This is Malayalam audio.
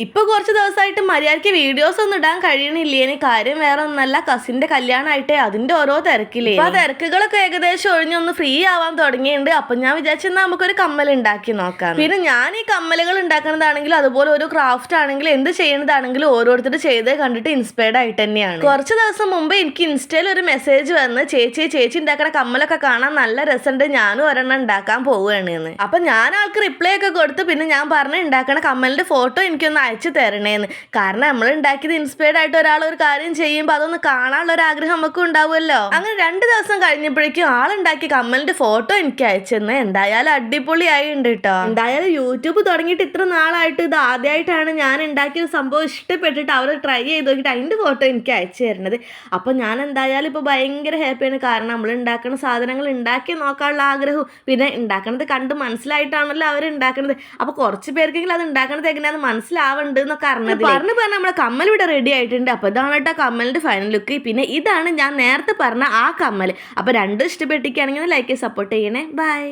ഇപ്പൊ കുറച്ച് ദിവസമായിട്ട് മര്യാദയ്ക്ക് വീഡിയോസ് ഒന്നും ഇടാൻ കഴിയണില്ലേന്. കാര്യം വേറെ ഒന്നല്ല, കസിന്റെ കല്യാണമായിട്ടേ അതിന്റെ ഓരോ തിരക്കില്ലേ. ആ തിരക്കുകളൊക്കെ ഏകദേശം ഒഴിഞ്ഞൊന്ന് ഫ്രീ ആവാൻ തുടങ്ങിയിട്ടുണ്ട്. അപ്പൊ ഞാൻ വിചാരിച്ചെന്നാൽ നമുക്കൊരു കമ്മൽ ഉണ്ടാക്കി നോക്കാം. പിന്നെ ഞാൻ ഈ കമ്മലുകൾ ഉണ്ടാക്കുന്നതാണെങ്കിലും അതുപോലെ ഒരു ക്രാഫ്റ്റ് ആണെങ്കിലും എന്ത് ചെയ്യുന്നതാണെങ്കിലും ഓരോരുത്തർ ചെയ്ത് കണ്ടിട്ട് ഇൻസ്പയർഡ് ആയിട്ട് തന്നെയാണ്. കുറച്ച് ദിവസം മുമ്പ് എനിക്ക് ഇൻസ്റ്റയിൽ ഒരു മെസ്സേജ് വന്ന്, ചേച്ചി ഉണ്ടാക്കുന്ന കമ്മലൊക്കെ കാണാൻ നല്ല രസമുണ്ട്, ഞാനും ഒരെണ്ണം ഉണ്ടാക്കാൻ പോവുകയാണ്. അപ്പൊ ഞാൻ ആൾക്ക് റിപ്ലൈ ഒക്കെ കൊടുത്ത് പിന്നെ ഞാൻ പറഞ്ഞു ഉണ്ടാക്കണ കമ്മലിന്റെ ഫോട്ടോ എനിക്കൊന്ന് അയച്ചു തരണേന്ന്. കാരണം നമ്മൾ ഉണ്ടാക്കിയത് ഇൻസ്പയർഡ് ആയിട്ട് ഒരാൾ ഒരു കാര്യം ചെയ്യുമ്പോൾ അതൊന്ന് കാണാനുള്ള ഒരു ആഗ്രഹം നമുക്ക് ഉണ്ടാവുമല്ലോ. അങ്ങനെ 2 ദിവസം കഴിഞ്ഞപ്പോഴേക്കും ആളുണ്ടാക്കിയ കമ്മലിന്റെ ഫോട്ടോ എനിക്ക് അയച്ചെന്ന്. എന്തായാലും അടിപൊളിയായി ഉണ്ട് കേട്ടോ. എന്തായാലും യൂട്യൂബ് തുടങ്ങിയിട്ട് ഇത്ര നാളായിട്ട് ഇത് ആദ്യമായിട്ടാണ് ഞാൻ ഉണ്ടാക്കിയ സംഭവം ഇഷ്ടപ്പെട്ടിട്ട് അവർ ട്രൈ ചെയ്ത് നോക്കിയിട്ട് അതിന്റെ ഫോട്ടോ എനിക്ക് അയച്ചു തരുന്നത്. അപ്പൊ ഞാൻ എന്തായാലും ഇപ്പൊ ഭയങ്കര ഹാപ്പിയാണ്. കാരണം നമ്മൾ ഉണ്ടാക്കുന്ന സാധനങ്ങൾ ഉണ്ടാക്കി നോക്കാനുള്ള ആഗ്രഹവും പിന്നെ ഉണ്ടാക്കണത് കണ്ട് മനസ്സിലായിട്ടാണല്ലോ അവർ ഉണ്ടാക്കുന്നത്. അപ്പൊ കുറച്ച് പേർക്കെങ്കിലും അത് ഉണ്ടാക്കണത് എങ്ങനെയാണെന്ന് മനസ്സിലാവുന്നുണ്ട് എന്നൊക്കെ പറഞ്ഞു നമ്മളെ കമ്മൽ ഇവിടെ റെഡി ആയിട്ടുണ്ട്. അപ്പൊ ഇതാണ് കേട്ടോ കമ്മലിന്റെ ഫൈനൽ ലുക്ക്. പിന്നെ ഇതാണ് ഞാൻ നേരത്തെ പറഞ്ഞ ആ കമ്മൽ. അപ്പൊ രണ്ടും ഇഷ്ടപ്പെട്ടിരിക്കുകയാണെങ്കിൽ ലൈക്ക് സപ്പോർട്ട് ചെയ്യണേ. ബൈ.